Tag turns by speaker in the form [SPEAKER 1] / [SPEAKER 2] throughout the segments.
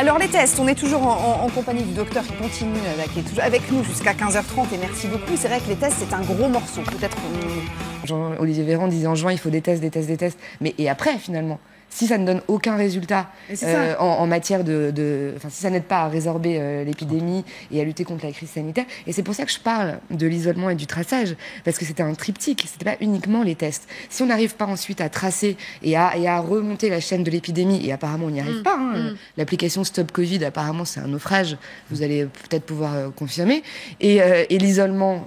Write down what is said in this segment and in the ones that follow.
[SPEAKER 1] Alors les tests, on est toujours en compagnie du docteur qui continue, qui est toujours avec nous jusqu'à 15h30 et merci beaucoup. C'est vrai que les tests, c'est un gros morceau. Peut-être
[SPEAKER 2] Olivier Véran disait en juin, il faut des tests. Mais et après, finalement, si ça ne donne aucun résultat en matière si ça n'aide pas à résorber l'épidémie et à lutter contre la crise sanitaire, et c'est pour ça que je parle de l'isolement et du traçage, parce que c'était un triptyque, c'était pas uniquement les tests. Si on n'arrive pas ensuite à tracer et à remonter la chaîne de l'épidémie, et apparemment on n'y arrive pas, l'application Stop Covid, apparemment c'est un naufrage, vous allez peut-être pouvoir confirmer, et l'isolement...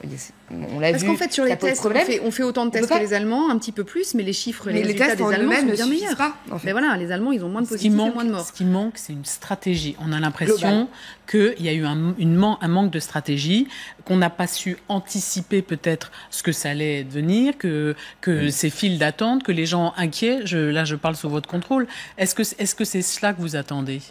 [SPEAKER 2] On l'a vu.
[SPEAKER 1] Parce qu'en fait, sur les tests, on fait autant de tests que les Allemands, un petit peu plus, mais les chiffres, les résultats des Allemands sont bien meilleurs. Mais voilà, les Allemands, ils ont moins de positifs et moins de morts.
[SPEAKER 3] Ce qui manque, c'est une stratégie. On a l'impression qu'il y a eu un manque de stratégie, qu'on n'a pas su anticiper peut-être ce que ça allait devenir, que ces files d'attente, que les gens inquiets, là je parle sous votre contrôle, est-ce que c'est cela que vous attendez ?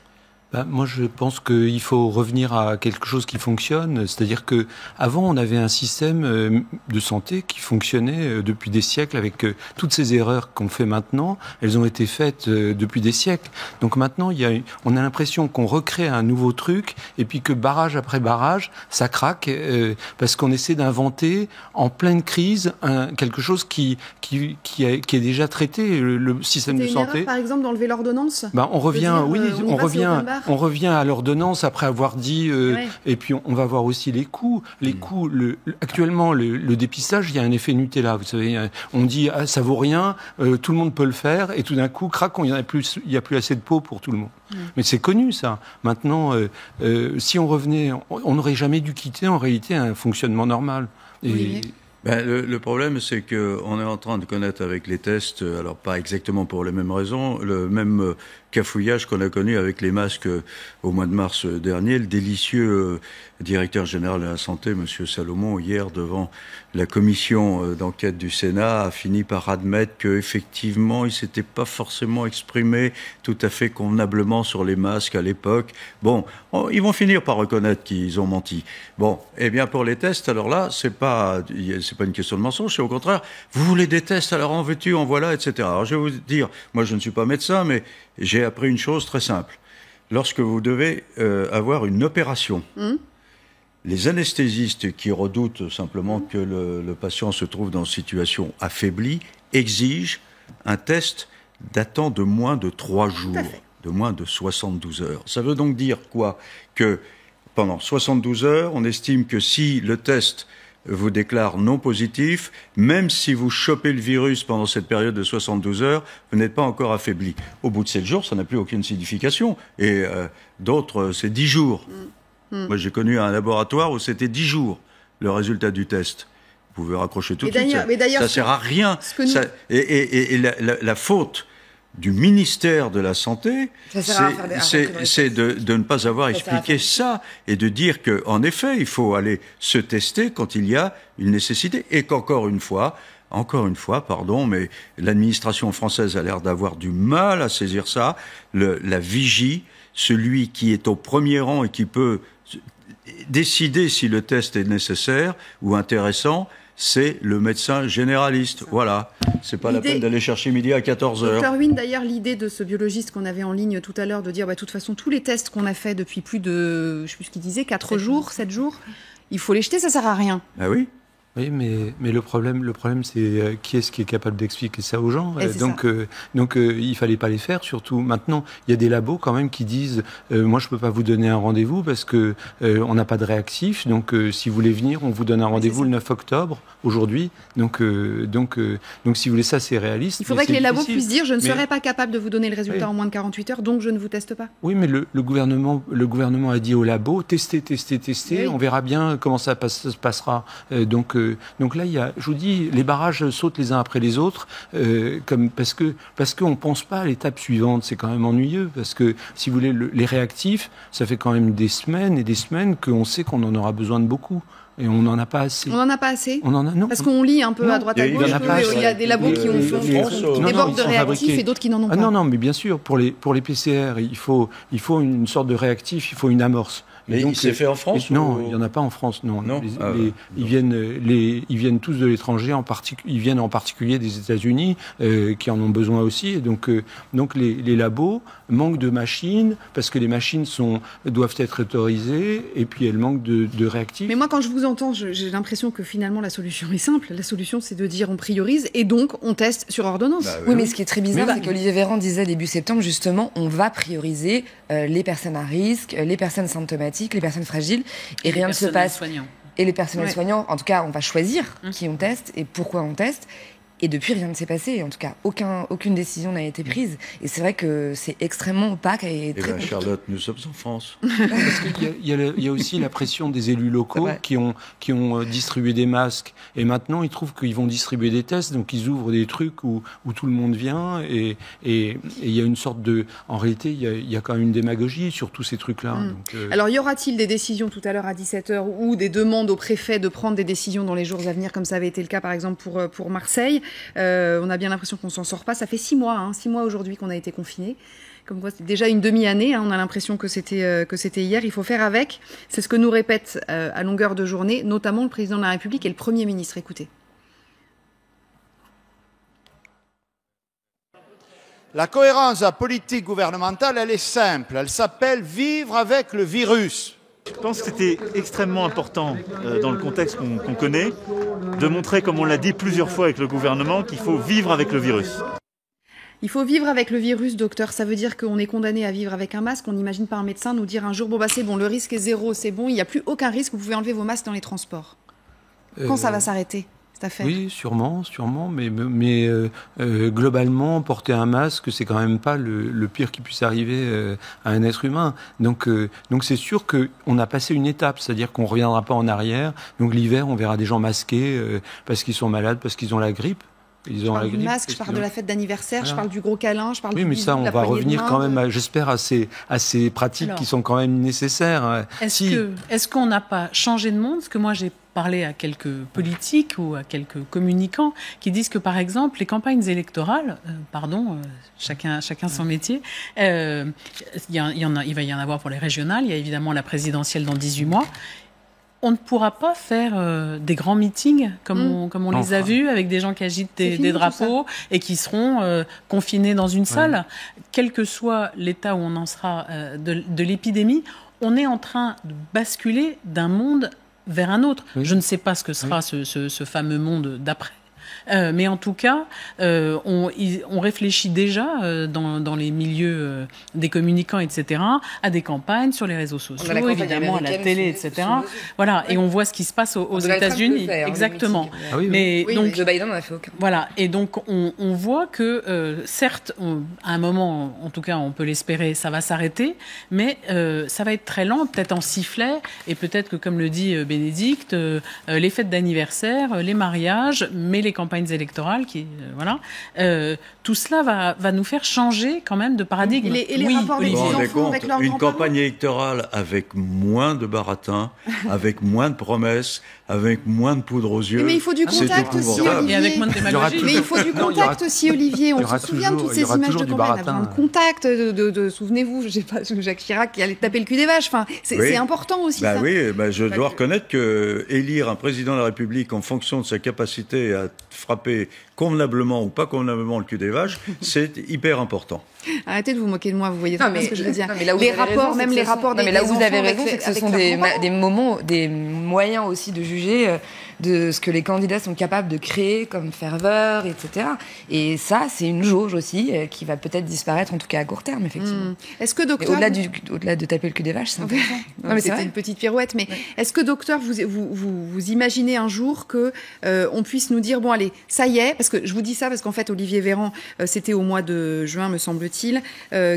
[SPEAKER 4] Moi, je pense qu'il faut revenir à quelque chose qui fonctionne. C'est-à-dire que avant, on avait un système de santé qui fonctionnait depuis des siècles avec toutes ces erreurs qu'on fait maintenant. Elles ont été faites depuis des siècles. Donc maintenant, on a l'impression qu'on recrée un nouveau truc et puis que barrage après barrage, ça craque parce qu'on essaie d'inventer en pleine crise quelque chose qui est déjà traité. Le système de santé.
[SPEAKER 1] Erreur, par exemple, d'enlever l'ordonnance.
[SPEAKER 4] On revient à l'ordonnance après avoir dit et puis on va voir aussi les coûts. Actuellement le dépistage, il y a un effet Nutella. Vous savez, on dit ça vaut rien, tout le monde peut le faire et tout d'un coup crac, il y a plus assez de peau pour tout le monde. Mais c'est connu ça. Maintenant, si on revenait, on n'aurait jamais dû quitter en réalité un fonctionnement normal.
[SPEAKER 5] Le problème, c'est qu'on est en train de connaître avec les tests, alors pas exactement pour les mêmes raisons, le même cafouillage qu'on a connu avec les masques au mois de mars dernier. Le délicieux directeur général de la santé, Monsieur Salomon, hier devant la commission d'enquête du Sénat, a fini par admettre qu'effectivement, il s'était pas forcément exprimé tout à fait convenablement sur les masques à l'époque. Bon, ils vont finir par reconnaître qu'ils ont menti. Bon, eh bien pour les tests, alors là, c'est pas une question de mensonge, c'est au contraire, vous voulez des tests, alors en veux-tu, en voilà, etc. Alors je vais vous dire, moi je ne suis pas médecin, mais j'ai appris une chose très simple. Lorsque vous devez avoir une opération, les anesthésistes qui redoutent simplement que le patient se trouve dans une situation affaiblie exigent un test datant de moins de 3 jours, de moins de 72 heures. Ça veut donc dire quoi ? Que pendant 72 heures, on estime que si le test vous déclare non positif, même si vous chopez le virus pendant cette période de 72 heures, vous n'êtes pas encore affaibli. Au bout de 7 jours, ça n'a plus aucune signification. Et d'autres, c'est 10 jours. Moi, j'ai connu un laboratoire où c'était 10 jours, le résultat du test. Vous pouvez raccrocher tout de suite. Ça sert à rien. La faute du ministère de la Santé, c'est de ne pas avoir expliqué ça et de dire qu'en effet, il faut aller se tester quand il y a une nécessité et qu'encore une fois, mais l'administration française a l'air d'avoir du mal à saisir ça. La vigie, celui qui est au premier rang et qui peut décider si le test est nécessaire ou intéressant, c'est le médecin généraliste. Voilà. C'est pas la peine d'aller chercher midi à 14h.
[SPEAKER 1] Dr Huynh, d'ailleurs, l'idée de ce biologiste qu'on avait en ligne tout à l'heure, de dire, de toute façon, tous les tests qu'on a fait depuis plus de, je sais plus ce qu'il disait, 7 jours, il faut les jeter, ça sert à rien.
[SPEAKER 4] Ah oui. Oui, mais le problème, c'est qui est-ce qui est capable d'expliquer ça aux gens. Donc, il fallait pas les faire. Surtout maintenant, il y a des labos quand même qui disent, moi je peux pas vous donner un rendez-vous parce que on n'a pas de réactif. Donc, si vous voulez venir, on vous donne un rendez-vous le 9 octobre aujourd'hui. Donc, si vous voulez, ça c'est réaliste.
[SPEAKER 1] Il faudrait que les labos puissent dire, je ne serai pas capable de vous donner le résultat en moins de 48 heures, donc je ne vous teste pas.
[SPEAKER 4] Oui, mais le gouvernement a dit aux labos, testez. Oui. On verra bien comment ça se passera. Donc là, je vous dis, les barrages sautent les uns après les autres, parce qu'on pense pas à l'étape suivante. C'est quand même ennuyeux, parce que si vous voulez, les réactifs, ça fait quand même des semaines et des semaines qu'on sait qu'on en aura besoin de beaucoup. Et on n'en a pas assez.
[SPEAKER 1] On n'en a pas assez
[SPEAKER 4] non.
[SPEAKER 1] Parce qu'on lit un peu à droite à gauche, il y a des labos qui ont débordent de réactifs et d'autres qui n'en ont pas.
[SPEAKER 4] Non, mais bien sûr, pour les PCR, il faut une sorte de réactif, il faut une amorce.
[SPEAKER 5] Mais donc, c'est fait en France
[SPEAKER 4] Non, il n'y en a pas en France, non. Ils viennent tous de l'étranger, ils viennent en particulier des États-Unis, qui en ont besoin aussi. Et donc les labos manquent de machines, parce que les machines doivent être autorisées, et puis elles manquent de réactifs.
[SPEAKER 1] Mais moi, quand je vous entends, j'ai l'impression que finalement la solution est simple. La solution, c'est de dire on priorise, et donc on teste sur ordonnance.
[SPEAKER 2] Oui, mais ce qui est très bizarre, c'est qu'Olivier Véran disait début septembre, justement, on va prioriser les personnes à risque, les personnes symptomatiques, les personnes fragiles, et rien ne se passe. Et les personnels soignants, en tout cas, on va choisir qui on teste et pourquoi on teste. Et depuis, rien ne s'est passé. En tout cas, aucune décision n'a été prise. Et c'est vrai que c'est extrêmement opaque et très compliqué.
[SPEAKER 5] Charlotte, nous sommes en France.
[SPEAKER 4] Parce qu'il y a aussi la pression des élus locaux qui ont distribué des masques. Et maintenant, ils trouvent qu'ils vont distribuer des tests. Donc, ils ouvrent des trucs où tout le monde vient. Et il y a une sorte de... En réalité, il y a quand même une démagogie sur tous ces trucs-là. Donc,
[SPEAKER 1] Alors, y aura-t-il des décisions tout à l'heure à 17h ou des demandes au préfet de prendre des décisions dans les jours à venir, comme ça avait été le cas, par exemple, pour Marseille? On a bien l'impression qu'on s'en sort pas. Ça fait 6 mois, 6 mois aujourd'hui qu'on a été confinés. Comme quoi, c'est déjà une demi-année. On a l'impression que c'était hier. Il faut faire avec. C'est ce que nous répètent à longueur de journée, notamment le président de la République et le Premier ministre. Écoutez.
[SPEAKER 6] La cohérence politique gouvernementale, elle est simple. Elle s'appelle vivre avec le virus.
[SPEAKER 7] Je pense que c'était extrêmement important, dans le contexte qu'on connaît, de montrer, comme on l'a dit plusieurs fois avec le gouvernement, qu'il faut vivre avec le virus.
[SPEAKER 1] Il faut vivre avec le virus, docteur. Ça veut dire qu'on est condamné à vivre avec un masque. On n'imagine pas un médecin nous dire un jour, c'est bon, le risque est 0, c'est bon, il n'y a plus aucun risque, vous pouvez enlever vos masques dans les transports. Quand ça va s'arrêter ?
[SPEAKER 4] Oui, sûrement, mais globalement, porter un masque, c'est quand même pas le pire qui puisse arriver à un être humain. Donc c'est sûr qu'on a passé une étape, c'est-à-dire qu'on reviendra pas en arrière. Donc l'hiver, on verra des gens masqués parce qu'ils sont malades, parce qu'ils ont la grippe.
[SPEAKER 1] Je parle du masque, je parle de la fête d'anniversaire, je parle du gros câlin, je parle du bisou,
[SPEAKER 4] mais ça, on va revenir quand même, j'espère, à ces pratiques qui sont quand même nécessaires.
[SPEAKER 3] Est-ce qu'on n'a pas changé de monde ? Parce que moi, j'ai parlé à quelques politiques ou à quelques communicants qui disent que, par exemple, les campagnes électorales, chacun son métier, il va y en avoir pour les régionales, il y a évidemment la présidentielle dans 18 mois. On ne pourra pas faire des grands meetings comme on les a vus, avec des gens qui agitent des drapeaux et qui seront confinés dans une salle. Quel que soit l'état où on en sera de l'épidémie, on est en train de basculer d'un monde vers un autre. Je ne sais pas ce que sera ce fameux monde d'après. Mais en tout cas, on réfléchit déjà dans les milieux des communicants, etc., à des campagnes sur les réseaux sociaux, évidemment à la télé, etc. Voilà, et on voit ce qui se passe aux États-Unis. Exactement.
[SPEAKER 2] Mais donc Joe Biden n'en a fait aucun.
[SPEAKER 3] Voilà, et donc on voit que certes, à un moment, en tout cas, on peut l'espérer, ça va s'arrêter, mais ça va être très lent, peut-être en sifflet, et peut-être que, comme le dit Bénédicte, les fêtes d'anniversaire, les mariages, mais les campagnes électorales, tout cela va nous faire changer quand même de paradigme.
[SPEAKER 1] Et les rapports des enfants avec leurs
[SPEAKER 5] une campagne électorale avec moins de baratin, avec moins de promesses, avec moins de poudre aux yeux.
[SPEAKER 1] Mais il faut du contact aussi, Olivier.
[SPEAKER 3] Et avec moins de démagogie.
[SPEAKER 1] Mais il faut du contact aussi, Olivier. On se souvient de toutes ces images de campagne. On a besoin de contact, souvenez-vous, je sais pas, Jacques Chirac qui allait taper le cul des vaches. Enfin, c'est important aussi, ça.
[SPEAKER 5] Oui, je dois reconnaître que élire un président de la République en fonction de sa capacité à frapper convenablement ou pas convenablement le cul des vaches, c'est hyper important.
[SPEAKER 1] Arrêtez de vous moquer de moi, vous voyez très bien ce que je veux dire.
[SPEAKER 2] Les rapports, même les rapports des enfants. Mais là où vous avez raison, c'est que ce sont des moyens aussi de juger de ce que les candidats sont capables de créer comme ferveur, etc. Et ça, c'est une jauge aussi qui va peut-être disparaître, en tout cas à court terme, effectivement.
[SPEAKER 1] Est-ce que, docteur...
[SPEAKER 2] Au-delà de taper le cul des vaches, c'est intéressant.
[SPEAKER 1] Non, mais c'était une petite pirouette. Mais est-ce que, docteur, vous imaginez un jour que on puisse nous dire, bon, allez, ça y est, parce que je vous dis ça parce qu'en fait, Olivier Véran, c'était au mois de juin, me semble-t-il,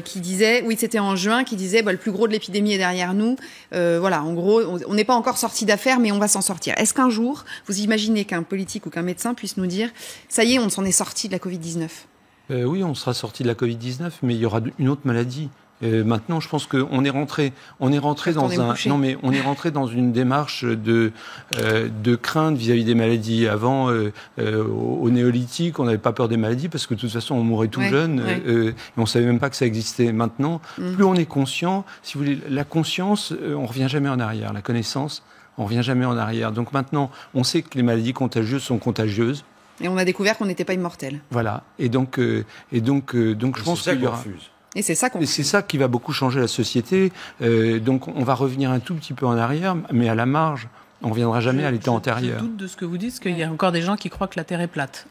[SPEAKER 1] qui disait, c'était en juin, qui disait, le plus gros de l'épidémie est derrière nous. En gros, on n'est pas encore sorti d'affaire, mais on va s'en sortir. Est-ce qu'un jour, vous imaginez qu'un politique ou qu'un médecin puisse nous dire, ça y est, on s'en est sorti de la Covid-19 ?
[SPEAKER 4] Oui, on sera sorti de la Covid-19, mais il y aura une autre maladie. Maintenant, je pense qu'on est rentré dans une démarche de crainte vis-à-vis des maladies. Avant, au néolithique, on n'avait pas peur des maladies parce que de toute façon, on mourait tout jeune et on savait même pas que ça existait. Maintenant, plus on est conscient, si vous voulez, la conscience, on revient jamais en arrière. La connaissance, on revient jamais en arrière. Donc maintenant, on sait que les maladies contagieuses sont contagieuses.
[SPEAKER 1] Et on a découvert qu'on n'était pas immortel.
[SPEAKER 4] Voilà. Et donc, je pense qu'il y aura.
[SPEAKER 1] Et c'est ça
[SPEAKER 4] c'est ça qui va beaucoup changer la société. Donc on va revenir un tout petit peu en arrière, mais à la marge. On ne reviendra jamais à l'état antérieur.
[SPEAKER 3] Je doute de ce que vous dites, parce qu'il y a encore des gens qui croient que la Terre est plate.